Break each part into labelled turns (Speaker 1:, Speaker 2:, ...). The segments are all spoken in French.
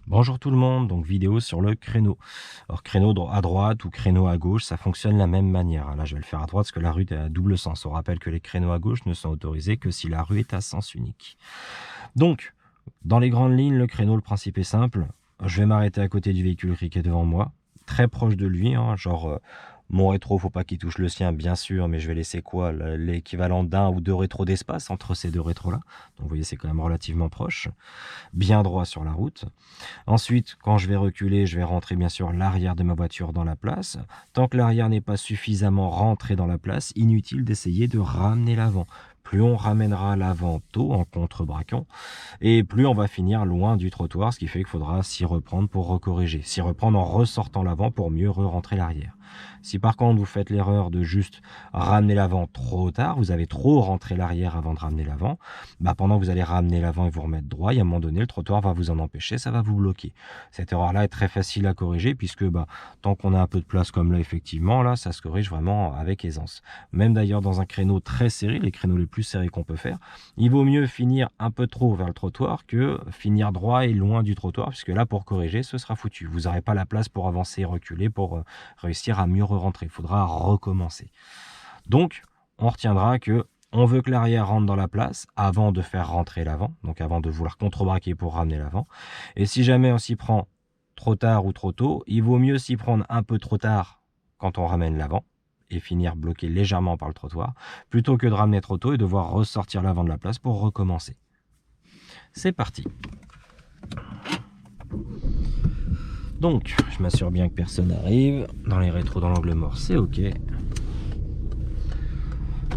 Speaker 1: Bonjour tout le monde, donc vidéo sur le créneau. Alors créneau à droite ou créneau à gauche, ça fonctionne de la même manière. Là je vais le faire à droite parce que la rue est à double sens. On rappelle que les créneaux à gauche ne sont autorisés que si la rue est à sens unique. Donc, dans les grandes lignes, le créneau, le principe est simple. Je vais m'arrêter à côté du véhicule gris qui est devant moi, très proche de lui, hein, genre mon rétro, faut pas qu'il touche le sien, bien sûr, mais je vais laisser quoi, l'équivalent d'un ou deux rétros d'espace entre ces deux rétros-là. Donc vous voyez, c'est quand même relativement proche, bien droit sur la route. Ensuite, quand je vais reculer, je vais rentrer bien sûr l'arrière de ma voiture dans la place. Tant que l'arrière n'est pas suffisamment rentré dans la place, inutile d'essayer de ramener l'avant. Plus on ramènera l'avant tôt en contrebraquant, et plus on va finir loin du trottoir, ce qui fait qu'il faudra s'y reprendre pour recorriger. S'y reprendre en ressortant l'avant pour mieux re-rentrer l'arrière. Si par contre vous faites l'erreur de juste ramener l'avant trop tard, vous avez trop rentré l'arrière avant de ramener l'avant, pendant que vous allez ramener l'avant et vous remettre droit, et à un moment donné, le trottoir va vous en empêcher, ça va vous bloquer. Cette erreur-là est très facile à corriger puisque tant qu'on a un peu de place comme là, effectivement, là, ça se corrige vraiment avec aisance. Même d'ailleurs dans un créneau très serré, les créneaux les plus serrés qu'on peut faire, il vaut mieux finir un peu trop vers le trottoir que finir droit et loin du trottoir, puisque là, pour corriger, ce sera foutu. Vous n'aurez pas la place pour avancer et reculer, pour réussir à mieux rentrer. Il faudra recommencer. Donc, on retiendra que on veut que l'arrière rentre dans la place avant de faire rentrer l'avant, donc avant de vouloir contrebraquer pour ramener l'avant. Et si jamais on s'y prend trop tard ou trop tôt, il vaut mieux s'y prendre un peu trop tard quand on ramène l'avant et finir bloqué légèrement par le trottoir, plutôt que de ramener trop tôt et devoir ressortir l'avant de la place pour recommencer. C'est parti. Donc, je m'assure bien que personne n'arrive. Dans les rétros, dans l'angle mort, c'est ok.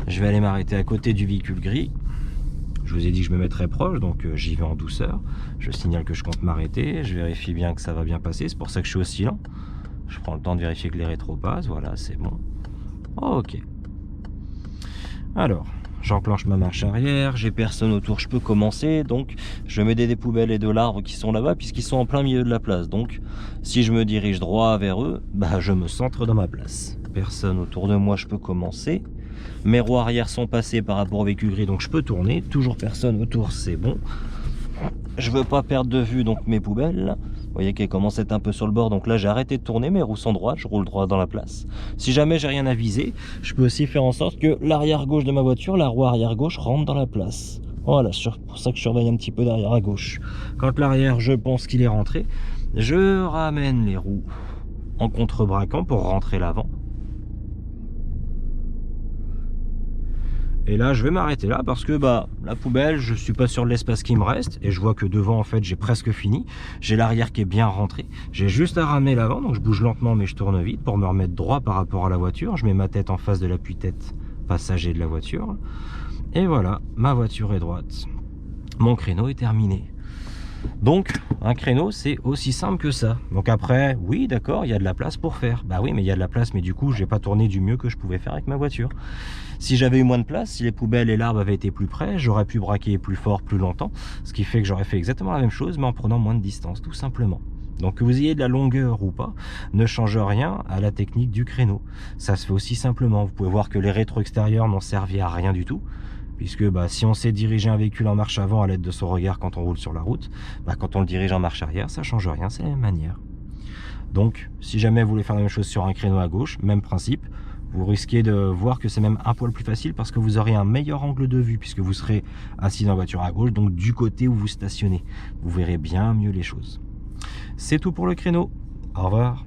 Speaker 1: Je vais aller m'arrêter à côté du véhicule gris. Je vous ai dit que je me mettrais proche, donc j'y vais en douceur. Je signale que je compte m'arrêter. Je vérifie bien que ça va bien passer. C'est pour ça que je suis aussi lent. Je prends le temps de vérifier que les rétros passent. Voilà, c'est bon. Ok. Alors, j'enclenche ma marche arrière. J'ai personne autour, je peux commencer. Donc, je mets des poubelles et de l'arbre qui sont là-bas, puisqu'ils sont en plein milieu de la place. Donc, si je me dirige droit vers eux, je me centre dans ma place. Personne autour de moi, je peux commencer. Mes roues arrière sont passées par rapport au véhicule gris, donc je peux tourner. Toujours personne autour, c'est bon. Je veux pas perdre de vue donc mes poubelles. Vous voyez qu'elles commencent à être un peu sur le bord, donc là j'ai arrêté de tourner, mes roues sont droites, je roule droit dans la place. Si jamais j'ai rien à viser, je peux aussi faire en sorte que l'arrière gauche de ma voiture, la roue arrière gauche rentre dans la place. Voilà, c'est pour ça que je surveille un petit peu derrière à gauche. Quand l'arrière, je pense qu'il est rentré, je ramène les roues en contrebraquant pour rentrer l'avant. Et là, je vais m'arrêter là parce que la poubelle, je suis pas sûr de l'espace qui me reste. Et je vois que devant, en fait, j'ai presque fini. J'ai l'arrière qui est bien rentré. J'ai juste à ramener l'avant, donc je bouge lentement, mais je tourne vite pour me remettre droit par rapport à la voiture. Je mets ma tête en face de l'appui-tête passager de la voiture. Et voilà, ma voiture est droite. Mon créneau est terminé. Donc, un créneau, c'est aussi simple que ça. Donc après, oui, d'accord, il y a de la place pour faire. Bah oui, mais il y a de la place, mais du coup, j'ai pas tourné du mieux que je pouvais faire avec ma voiture. Si j'avais eu moins de place, si les poubelles et l'arbre avaient été plus près, j'aurais pu braquer plus fort, plus longtemps. Ce qui fait que j'aurais fait exactement la même chose, mais en prenant moins de distance, tout simplement. Donc que vous ayez de la longueur ou pas, ne change rien à la technique du créneau. Ça se fait aussi simplement. Vous pouvez voir que les rétros extérieurs n'ont servi à rien du tout. Puisque si on sait diriger un véhicule en marche avant à l'aide de son regard quand on roule sur la route, quand on le dirige en marche arrière, ça change rien, c'est la même manière. Donc, si jamais vous voulez faire la même chose sur un créneau à gauche, même principe, vous risquez de voir que c'est même un poil plus facile parce que vous aurez un meilleur angle de vue puisque vous serez assis dans la voiture à gauche, donc du côté où vous stationnez. Vous verrez bien mieux les choses. C'est tout pour le créneau. Au revoir.